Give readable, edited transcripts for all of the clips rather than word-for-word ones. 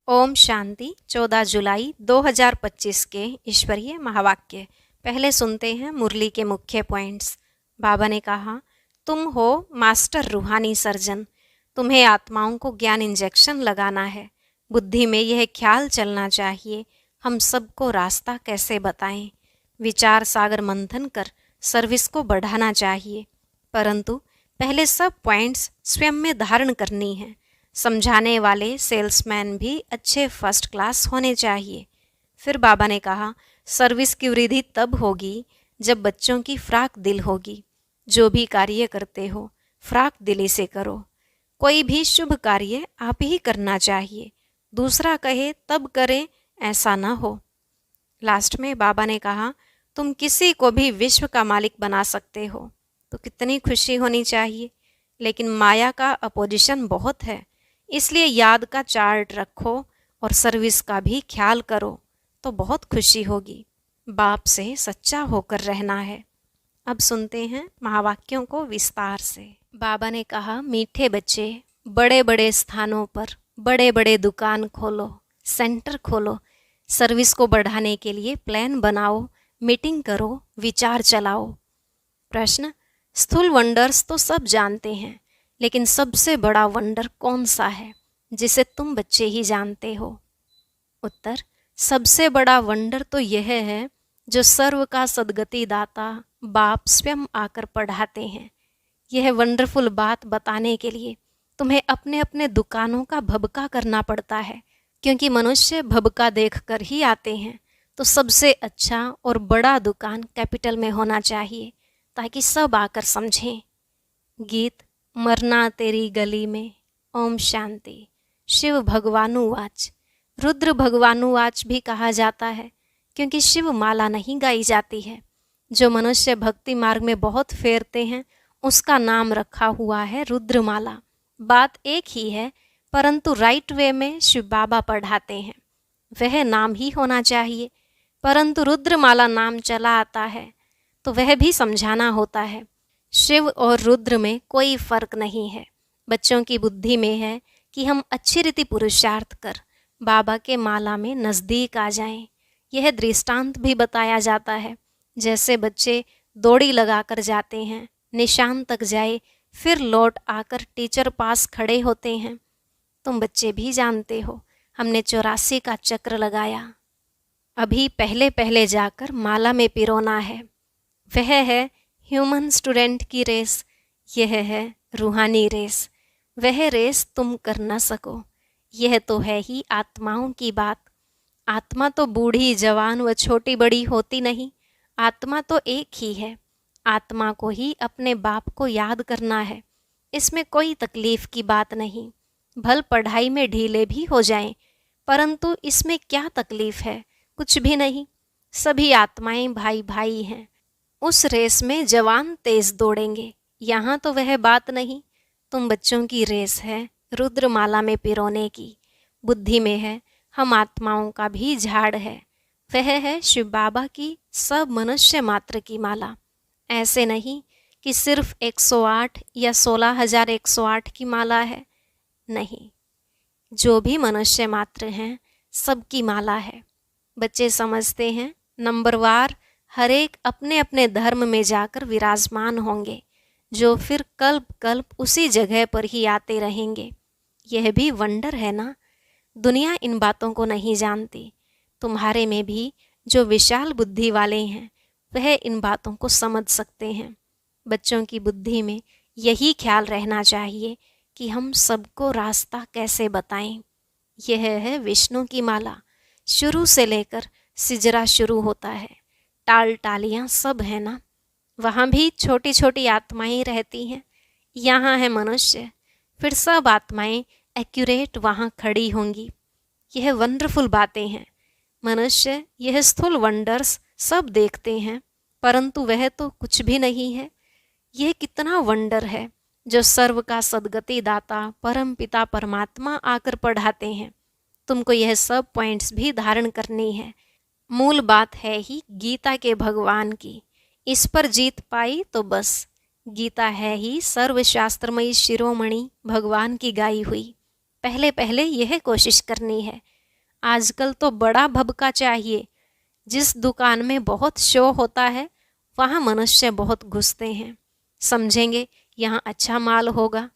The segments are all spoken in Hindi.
ओम शांति। 14 जुलाई 2025 के ईश्वरीय महावाक्य। पहले सुनते हैं मुरली के मुख्य पॉइंट्स। बाबा ने कहा, तुम हो मास्टर रूहानी सर्जन। तुम्हें आत्माओं को ज्ञान इंजेक्शन लगाना है। बुद्धि में यह ख्याल चलना चाहिए, हम सबको रास्ता कैसे बताएं। विचार सागर मंथन कर सर्विस को बढ़ाना चाहिए, परंतु पहले सब पॉइंट्स स्वयं में धारण करनी है। समझाने वाले सेल्समैन भी अच्छे फर्स्ट क्लास होने चाहिए। फिर बाबा ने कहा, सर्विस की वृद्धि तब होगी जब बच्चों की फ्राक दिल होगी। जो भी कार्य करते हो फ्राक दिली से करो। कोई भी शुभ कार्य आप ही करना चाहिए, दूसरा कहे तब करें ऐसा ना हो। लास्ट में बाबा ने कहा, तुम किसी को भी विश्व का मालिक बना सकते हो तो कितनी खुशी होनी चाहिए, लेकिन माया का अपोजिशन बहुत है, इसलिए याद का चार्ट रखो और सर्विस का भी ख्याल करो तो बहुत खुशी होगी। बाप से सच्चा होकर रहना है। अब सुनते हैं महावाक्यों को विस्तार से। बाबा ने कहा, मीठे बच्चे, बड़े बड़े स्थानों पर बड़े बड़े दुकान खोलो, सेंटर खोलो, सर्विस को बढ़ाने के लिए प्लान बनाओ, मीटिंग करो, विचार चलाओ। प्रश्न, स्थूल वंडर्स तो सब जानते हैं, लेकिन सबसे बड़ा वंडर कौन सा है जिसे तुम बच्चे ही जानते हो? उत्तर, सबसे बड़ा वंडर तो यह है जो सर्व का सद्गति दाता बाप स्वयं आकर पढ़ाते हैं। यह वंडरफुल बात बताने के लिए तुम्हें अपने अपने दुकानों का भबका करना पड़ता है, क्योंकि मनुष्य भबका देखकर ही आते हैं। तो सबसे अच्छा और बड़ा दुकान कैपिटल में होना चाहिए ताकि सब आकर समझें। गीत, मरना तेरी गली में। ओम शांति। शिव भगवानुवाच। रुद्र भगवानुवाच भी कहा जाता है क्योंकि शिव माला नहीं गाई जाती है। जो मनुष्य भक्ति मार्ग में बहुत फेरते हैं उसका नाम रखा हुआ है रुद्रमाला। बात एक ही है, परंतु राइट वे में शिव बाबा पढ़ाते हैं, वह नाम ही होना चाहिए। परंतु रुद्रमाला नाम चला आता है तो वह भी समझाना होता है। शिव और रुद्र में कोई फर्क नहीं है। बच्चों की बुद्धि में है कि हम अच्छी रीति पुरुषार्थ कर बाबा के माला में नज़दीक आ जाएं। यह दृष्टांत भी बताया जाता है, जैसे बच्चे दौड़ी लगाकर जाते हैं, निशान तक जाए, फिर लौट आकर टीचर पास खड़े होते हैं। तुम बच्चे भी जानते हो, हमने 84 का चक्र लगाया। अभी पहले पहले जाकर माला में पिरोना है। वह है ह्यूमन स्टूडेंट की रेस, यह है रूहानी रेस। वह रेस तुम कर न सको। यह तो है ही आत्माओं की बात। आत्मा तो बूढ़ी जवान व छोटी बड़ी होती नहीं, आत्मा तो एक ही है। आत्मा को ही अपने बाप को याद करना है, इसमें कोई तकलीफ की बात नहीं। भल पढ़ाई में ढीले भी हो जाएं, परंतु इसमें क्या तकलीफ है? कुछ भी नहीं। सभी आत्माएं भाई भाई हैं। उस रेस में जवान तेज दौड़ेंगे, यहाँ तो वह बात नहीं। तुम बच्चों की रेस है रुद्रमाला में पिरोने की। बुद्धि में है हम आत्माओं का भी झाड़ है, वह है शिव बाबा की सब मनुष्य मात्र की माला। ऐसे नहीं कि सिर्फ 108 या 16,108 की माला है, नहीं, जो भी मनुष्य मात्र हैं सबकी माला है। बच्चे समझते हैं नंबरवार हर एक अपने अपने धर्म में जाकर विराजमान होंगे, जो फिर कल्प कल्प उसी जगह पर ही आते रहेंगे। यह भी वंडर है ना। दुनिया इन बातों को नहीं जानती। तुम्हारे में भी जो विशाल बुद्धि वाले हैं वह इन बातों को समझ सकते हैं। बच्चों की बुद्धि में यही ख्याल रहना चाहिए कि हम सबको रास्ता कैसे बताएं। यह है विष्णु की माला। शुरू से लेकर सिजरा शुरू होता है, टाल टालियाँ सब है ना। वहाँ भी छोटी छोटी आत्माएं रहती हैं, यहाँ है मनुष्य, फिर सब आत्माएं एक्यूरेट वहाँ खड़ी होंगी। यह वंडरफुल बातें हैं। मनुष्य यह स्थूल वंडर्स सब देखते हैं, परंतु वह तो कुछ भी नहीं है। यह कितना वंडर है जो सर्व का सद्गति दाता परम पिता परमात्मा आकर पढ़ाते हैं। तुमको यह सब पॉइंट्स भी धारण करनी है। मूल बात है ही गीता के भगवान की। इस पर जीत पाई तो बस। गीता है ही सर्वशास्त्रमयी शिरोमणि भगवान की गाई हुई। पहले पहले यह कोशिश करनी है आजकल तो बड़ा भभका चाहिए। जिस दुकान में बहुत शो होता है वहाँ मनुष्य बहुत घुसते हैं, समझेंगे यहाँ अच्छा माल होगा।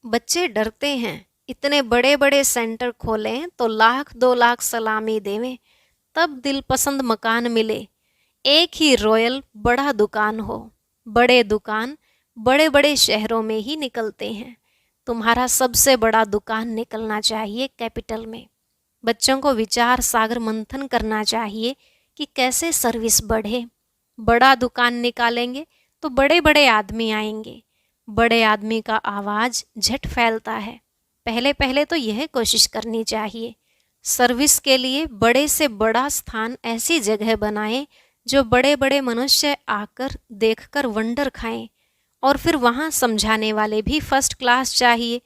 बच्चे डरते हैं, इतने बड़े बड़े सेंटर खोलें तो 1,00,000 2,00,000 सलामी देवें तब दिल पसंद मकान मिले। एक ही रॉयल बड़ा दुकान हो। बड़े दुकान बड़े बड़े शहरों में ही निकलते हैं। तुम्हारा सबसे बड़ा दुकान निकलना चाहिए कैपिटल में। बच्चों को विचार सागर मंथन करना चाहिए कि कैसे सर्विस बढ़े। बड़ा दुकान निकालेंगे तो बड़े बड़े आदमी आएंगे। बड़े आदमी का आवाज़ झट फैलता है। पहले पहले तो यह कोशिश करनी चाहिए। सर्विस के लिए बड़े से बड़ा स्थान ऐसी जगह बनाएं जो बड़े बड़े मनुष्य आकर देखकर वंडर खाएं। और फिर वहाँ समझाने वाले भी फर्स्ट क्लास चाहिए।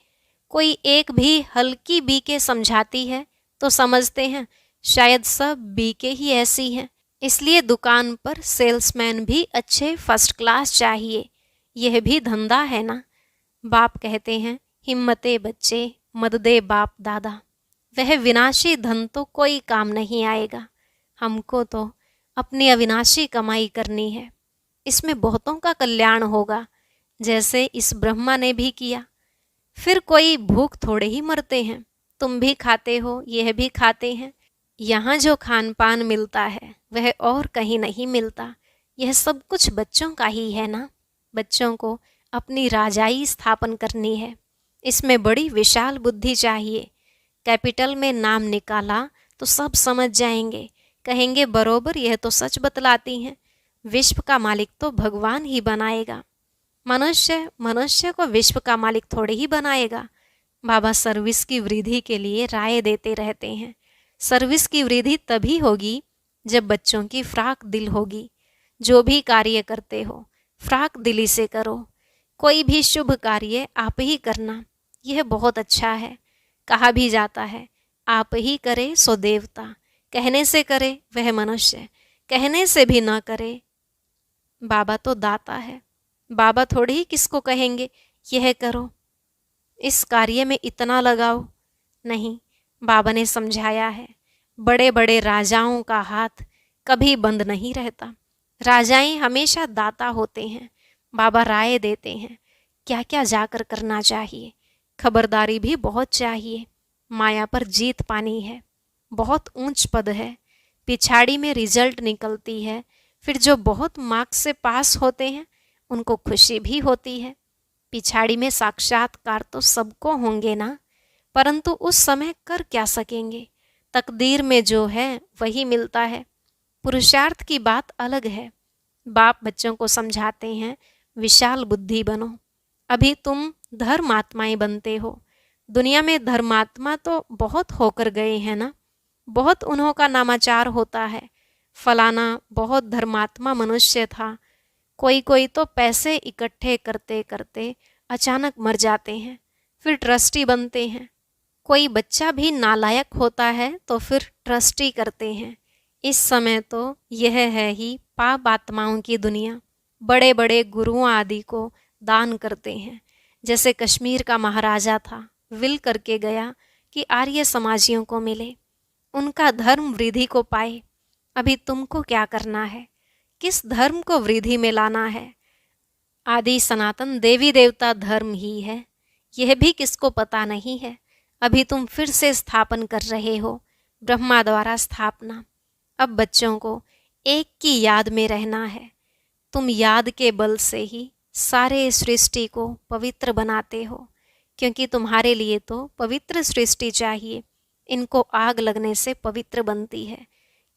कोई एक भी हल्की बीके समझाती है तो समझते हैं शायद सब बीके ही ऐसी हैं। इसलिए दुकान पर सेल्समैन भी अच्छे फर्स्ट क्लास चाहिए। यह भी धंधा है ना। बाप कहते हैं हिम्मते बच्चे मत दे बाप दादा। वह विनाशी धन तो कोई काम नहीं आएगा। हमको तो अपनी अविनाशी कमाई करनी है। इसमें बहुतों का कल्याण होगा, जैसे इस ब्रह्मा ने भी किया। फिर कोई भूख थोड़े ही मरते हैं। तुम भी खाते हो, यह भी खाते हैं। यहाँ जो खान पान मिलता है वह और कहीं नहीं मिलता। यह सब कुछ बच्चों का ही है ना। बच्चों को अपनी राजाई स्थापन करनी है। इसमें बड़ी विशाल बुद्धि चाहिए। कैपिटल में नाम निकाला तो सब समझ जाएंगे, कहेंगे बरोबर यह तो सच बतलाती हैं। विश्व का मालिक तो भगवान ही बनाएगा। मनुष्य मनुष्य को विश्व का मालिक थोड़े ही बनाएगा। बाबा सर्विस की वृद्धि के लिए राय देते रहते हैं। सर्विस की वृद्धि तभी होगी जब बच्चों की फ्राक दिल होगी। जो भी कार्य करते हो फ्राक दिली से करो। कोई भी शुभ कार्य आप ही करना, यह बहुत अच्छा है। कहा भी जाता है आप ही करे सो देवता, कहने से करे वह मनुष्य, कहने से भी न करे। बाबा तो दाता है। बाबा थोड़ी ही किसको कहेंगे यह करो, इस कार्य में इतना लगाओ। नहीं, बाबा ने समझाया है बड़े बड़े राजाओं का हाथ कभी बंद नहीं रहता। राजाएं हमेशा दाता होते हैं। बाबा राय देते हैं क्या क्या जाकर करना चाहिए। खबरदारी भी बहुत चाहिए। माया पर जीत पानी है। बहुत ऊंच पद है। पिछाड़ी में रिजल्ट निकलती है। फिर जो बहुत मार्क्स से पास होते हैं उनको खुशी भी होती है। पिछाड़ी में साक्षात्कार तो सबको होंगे ना, परंतु उस समय कर क्या सकेंगे। तकदीर में जो है वही मिलता है। पुरुषार्थ की बात अलग है। बाप बच्चों को समझाते हैं विशाल बुद्धि बनो। अभी तुम धर्मात्माएं बनते हो। दुनिया में धर्मात्मा तो बहुत होकर गए हैं ना। बहुत उन्हों का नामाचार होता है। फलाना बहुत धर्मात्मा मनुष्य था। कोई कोई तो पैसे इकट्ठे करते करते अचानक मर जाते हैं, फिर ट्रस्टी बनते हैं। कोई बच्चा भी नालायक होता है तो फिर ट्रस्टी करते हैं। इस समय तो यह है ही पाप आत्माओं की दुनिया। बड़े बड़े गुरुओं आदि को दान करते हैं। जैसे कश्मीर का महाराजा था, विल करके गया कि आर्य समाजियों को मिले, उनका धर्म वृद्धि को पाए। अभी तुमको क्या करना है, किस धर्म को वृद्धि में लाना है। आदि सनातन देवी देवता धर्म ही है, यह भी किसको पता नहीं है। अभी तुम फिर से स्थापन कर रहे हो, ब्रह्मा द्वारा स्थापना। अब बच्चों को एक की याद में रहना है। तुम याद के बल से ही सारे सृष्टि को पवित्र बनाते हो, क्योंकि तुम्हारे लिए तो पवित्र सृष्टि चाहिए। इनको आग लगने से पवित्र बनती है।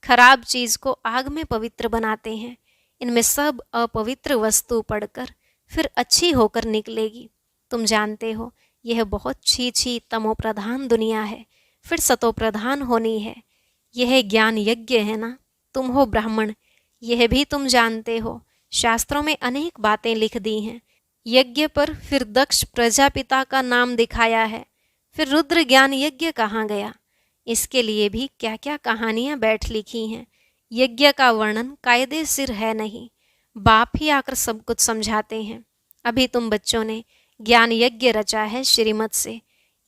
खराब चीज़ को आग में पवित्र बनाते हैं। इनमें सब अपवित्र वस्तु पड़कर फिर अच्छी होकर निकलेगी। तुम जानते हो यह बहुत छी तमोप्रधान दुनिया है, फिर सतोप्रधान होनी है। यह ज्ञान यज्ञ है ना। तुम हो ब्राह्मण, यह भी तुम जानते हो। शास्त्रों में अनेक बातें लिख दी हैं। यज्ञ पर फिर दक्ष प्रजापिता का नाम दिखाया है। फिर रुद्र ज्ञान यज्ञ कहाँ गया, इसके लिए भी क्या क्या कहानियाँ बैठ लिखी हैं। यज्ञ का वर्णन कायदे सिर है नहीं, बाप ही आकर सब कुछ समझाते हैं। अभी तुम बच्चों ने ज्ञान यज्ञ रचा है श्रीमत से।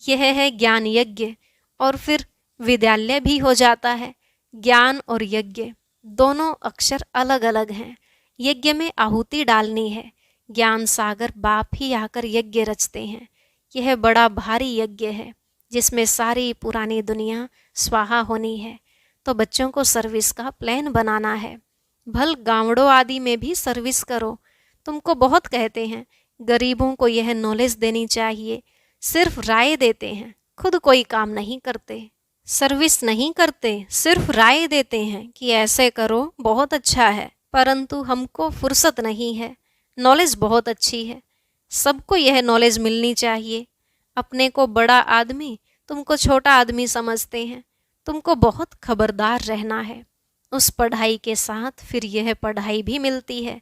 यह है ज्ञान यज्ञ। और फिर विद्यालय भी हो जाता है। ज्ञान और यज्ञ दोनों अक्षर अलग अलग हैं। यज्ञ में आहुति डालनी है। ज्ञान सागर बाप ही आकर यज्ञ रचते हैं। यह बड़ा भारी यज्ञ है जिसमें सारी पुरानी दुनिया स्वाहा होनी है। तो बच्चों को सर्विस का प्लान बनाना है। भल गांवड़ों आदि में भी सर्विस करो। तुमको बहुत कहते हैं, गरीबों को यह नॉलेज देनी चाहिए, सिर्फ राय देते हैं, खुद कोई काम नहीं करते। सर्विस नहीं करते, सिर्फ राय देते हैं कि ऐसे करो, बहुत अच्छा है, परंतु हमको फुर्सत नहीं है। नॉलेज बहुत अच्छी है, सबको यह नॉलेज मिलनी चाहिए। अपने को बड़ा आदमी, तुमको छोटा आदमी समझते हैं। तुमको बहुत खबरदार रहना है। उस पढ़ाई के साथ फिर यह पढ़ाई भी मिलती है।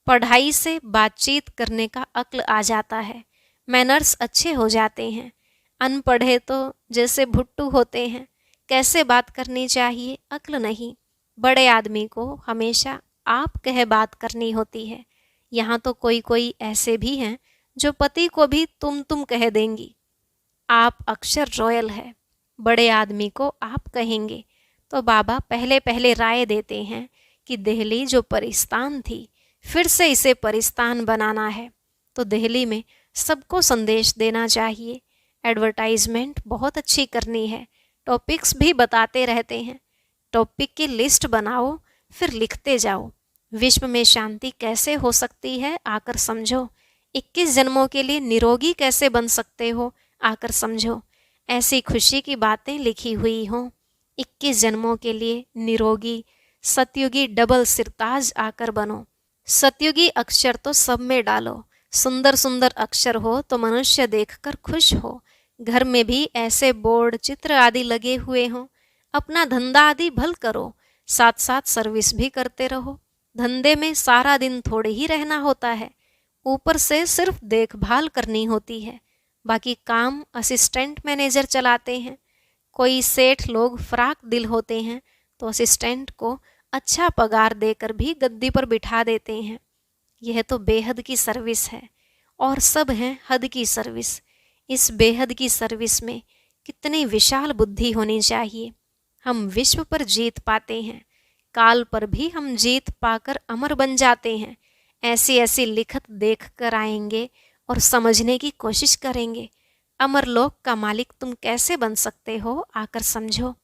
पढ़ाई से बातचीत करने का अक्ल आ जाता है, मैनर्स अच्छे हो जाते हैं। अनपढ़े तो जैसे भुट्टू होते हैं, कैसे बात करनी चाहिए अक्ल नहीं। बड़े आदमी को हमेशा आप कह बात करनी होती है। यहाँ तो कोई कोई ऐसे भी हैं जो पति को भी तुम कह देंगी। आप अक्षर रॉयल है, बड़े आदमी को आप कहेंगे। तो बाबा पहले पहले राय देते हैं कि दिल्ली जो परिस्तान थी, फिर से इसे परिस्तान बनाना है। तो दिल्ली में सबको संदेश देना चाहिए। एडवर्टाइजमेंट बहुत अच्छी करनी है। टॉपिक्स भी बताते रहते हैं। टॉपिक की लिस्ट बनाओ, फिर लिखते जाओ। विश्व में शांति कैसे हो सकती है आकर समझो। 21 जन्मों के लिए निरोगी कैसे बन सकते हो आकर समझो। ऐसी खुशी की बातें लिखी हुई हों। 21 जन्मों के लिए निरोगी सतयुगी डबल सिरताज आकर बनो। सतयुगी अक्षर तो सब में डालो। सुंदर सुंदर अक्षर हो तो मनुष्य देखकर खुश हो। घर में भी ऐसे बोर्ड चित्र आदि लगे हुए हों। अपना धंधा आदि भल करो, साथ साथ सर्विस भी करते रहो। धंधे में सारा दिन थोड़े ही रहना होता है, ऊपर से सिर्फ देखभाल करनी होती है। बाकी काम असिस्टेंट मैनेजर चलाते हैं। कोई सेठ लोग फ्राक दिल होते हैं तो असिस्टेंट को अच्छा पगार देकर भी गद्दी पर बिठा देते हैं। यह तो बेहद की सर्विस है और सब हैं हद की सर्विस। इस बेहद की सर्विस में कितनी विशाल बुद्धि होनी चाहिए। हम विश्व पर जीत पाते हैं, काल पर भी हम जीत पाकर अमर बन जाते हैं। ऐसी ऐसी लिखत देख कर आएंगे और समझने की कोशिश करेंगे। अमरलोक का मालिक तुम कैसे बन सकते हो आकर समझो।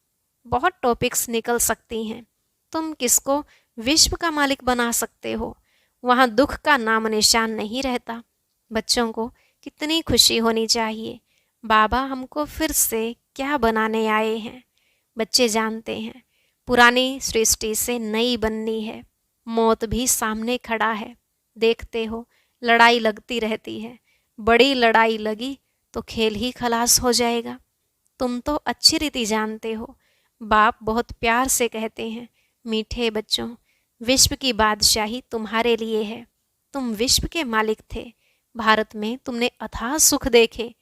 बहुत टॉपिक्स निकल सकती हैं। तुम किसको विश्व का मालिक बना सकते हो, वहाँ दुख का नाम निशान नहीं रहता। बच्चों को कितनी खुशी होनी चाहिए, बाबा हमको फिर से क्या बनाने आए हैं। बच्चे जानते हैं पुरानी सृष्टि से नई बननी है। मौत भी सामने खड़ा है, देखते हो लड़ाई लगती रहती है। बड़ी लड़ाई लगी तो खेल ही खलास हो जाएगा। तुम तो अच्छी रीति जानते हो। बाप बहुत प्यार से कहते हैं, मीठे बच्चों, विश्व की बादशाही तुम्हारे लिए है। तुम विश्व के मालिक थे। भारत में तुमने अथाह सुख देखे,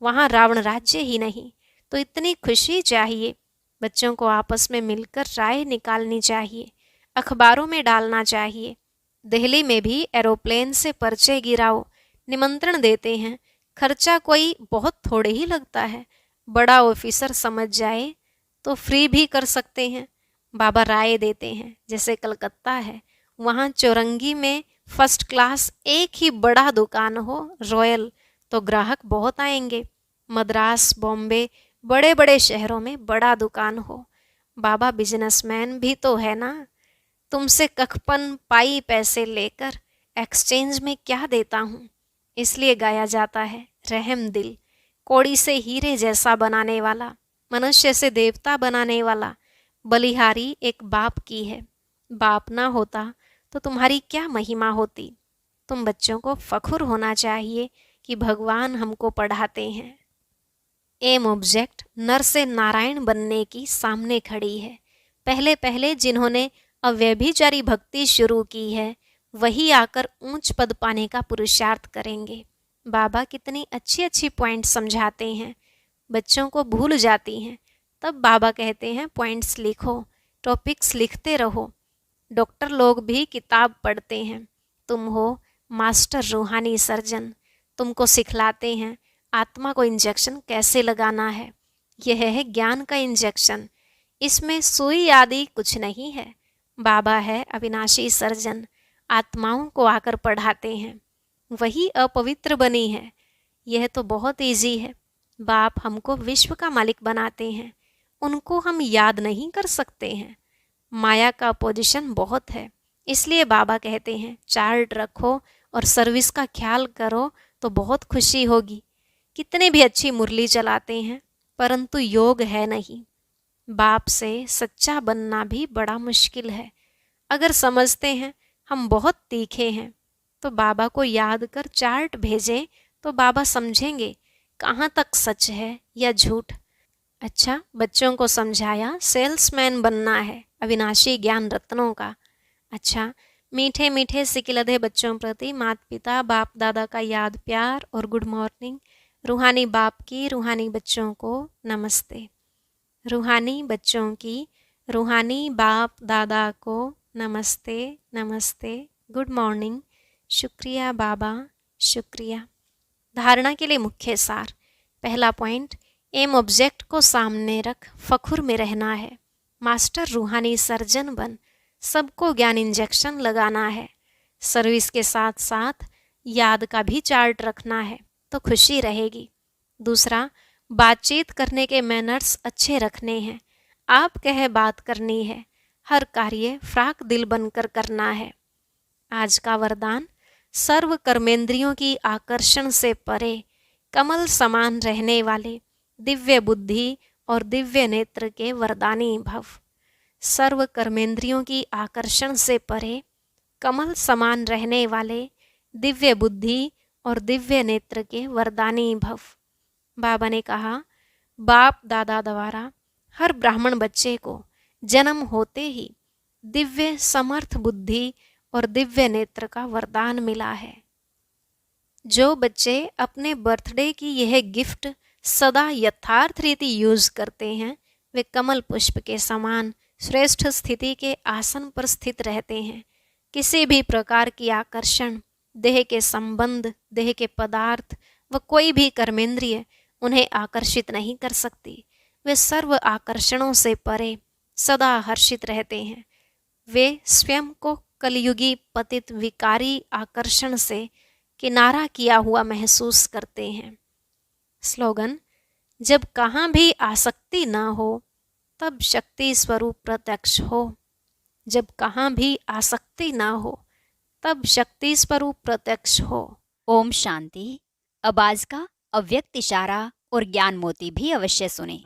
वहाँ रावण राज्य ही नहीं। तो इतनी खुशी चाहिए। बच्चों को आपस में मिलकर राय निकालनी चाहिए, अखबारों में डालना चाहिए। दिल्ली में भी एरोप्लेन से पर्चे गिराओ, निमंत्रण देते हैं। खर्चा कोई बहुत थोड़े ही लगता है। बड़ा ऑफिसर समझ जाए तो फ्री भी कर सकते हैं। बाबा राय देते हैं, जैसे कलकत्ता है, वहाँ चौरंगी में फर्स्ट क्लास एक ही बड़ा दुकान हो रॉयल, तो ग्राहक बहुत आएंगे। मद्रास, बॉम्बे, बड़े बड़े शहरों में बड़ा दुकान हो। बाबा बिजनेसमैन भी तो है ना। तुमसे कखपन पाई पैसे लेकर एक्सचेंज में क्या देता हूँ। इसलिए गाया जाता है, रहम दिल, कौड़ी से हीरे जैसा बनाने वाला, मनुष्य से देवता बनाने वाला, बलिहारी एक बाप की है। बाप ना होता तो तुम्हारी क्या महिमा होती। तुम बच्चों को फखुर होना चाहिए कि भगवान हमको पढ़ाते हैं। एम ऑब्जेक्ट नर से नारायण बनने की सामने खड़ी है। पहले पहले जिन्होंने अव्यभिचारी भक्ति शुरू की है, वही आकर ऊंच पद पाने का पुरुषार्थ करेंगे। बाबा कितनी अच्छी अच्छी पॉइंट समझाते हैं, बच्चों को भूल जाती हैं। तब बाबा कहते हैं पॉइंट्स लिखो, टॉपिक्स लिखते रहो। डॉक्टर लोग भी किताब पढ़ते हैं। तुम हो मास्टर रूहानी सर्जन, तुमको सिखलाते हैं आत्मा को इंजेक्शन कैसे लगाना है। यह है ज्ञान का इंजेक्शन, इसमें सुई आदि कुछ नहीं है। बाबा है अविनाशी सर्जन, आत्माओं को आकर पढ़ाते हैं, वही अपवित्र बनी है। यह तो बहुत इजी है। बाप हमको विश्व का मालिक बनाते हैं, उनको हम याद नहीं कर सकते हैं। माया का पोजीशन बहुत है, इसलिए बाबा कहते हैं चार्ट रखो और सर्विस का ख्याल करो तो बहुत खुशी होगी। कितने भी अच्छी मुरली चलाते हैं परंतु योग है नहीं। बाप से सच्चा बनना भी बड़ा मुश्किल है। अगर समझते हैं हम बहुत तीखे हैं तो बाबा को याद कर चार्ट भेजें तो बाबा समझेंगे कहाँ तक सच है या झूठ। अच्छा, बच्चों को समझाया सेल्समैन बनना है अविनाशी ज्ञान रत्नों का। अच्छा, मीठे मीठे सिकिलधे बच्चों प्रति माता पिता बाप दादा का याद प्यार और गुड मॉर्निंग। रूहानी बाप की रूहानी बच्चों को नमस्ते। रूहानी बच्चों की रूहानी बाप दादा को नमस्ते नमस्ते, गुड मॉर्निंग, शुक्रिया बाबा, शुक्रिया। धारणा के लिए मुख्य सार। पहला पॉइंट, एम ऑब्जेक्ट को सामने रख फखुर में रहना है। मास्टर रूहानी सर्जन बन, सबको ज्ञान इंजेक्शन लगाना है। सर्विस के साथ साथ याद का भी चार्ट रखना है तो खुशी रहेगी। दूसरा, बातचीत करने के मैनर्स अच्छे रखने हैं। आप कहे बात करनी है, हर कार्य फ्राक दिल बनकर करना है। आज का वरदान, सर्व कर्मेंद्रियों की आकर्षण से परे कमल समान रहने वाले दिव्य बुद्धि और दिव्य नेत्र के वरदानी भव। सर्व कर्मेंद्रियों की आकर्षण से परे कमल समान रहने वाले दिव्य बुद्धि और दिव्य नेत्र के वरदानी भव। बाबा ने कहा, बाप दादा द्वारा हर ब्राह्मण बच्चे को जन्म होते ही दिव्य समर्थ बुद्धि और दिव्य नेत्र का वरदान मिला है। जो बच्चे अपने बर्थडे की यह गिफ्ट सदा यथार्थ रीति यूज करते हैं वे कमल पुष्प के समान श्रेष्ठ स्थिति के आसन पर स्थित रहते हैं। किसी भी प्रकार की आकर्षण, देह के संबंध, देह के पदार्थ व कोई भी कर्मेंद्रिय उन्हें आकर्षित नहीं कर सकती। वे सर्व आकर्षणों से परे सदा हर्षित रहते हैं। वे स्वयं को कलयुगी पतित विकारी आकर्षण से किनारा किया हुआ महसूस करते हैं। स्लोगन, जब कहाँ भी आसक्ति ना हो तब शक्ति स्वरूप प्रत्यक्ष हो। जब कहाँ भी आसक्ति ना हो तब शक्ति स्वरूप प्रत्यक्ष हो। ओम शांति। अब आज का अव्यक्त इशारा और ज्ञान मोती भी अवश्य सुने।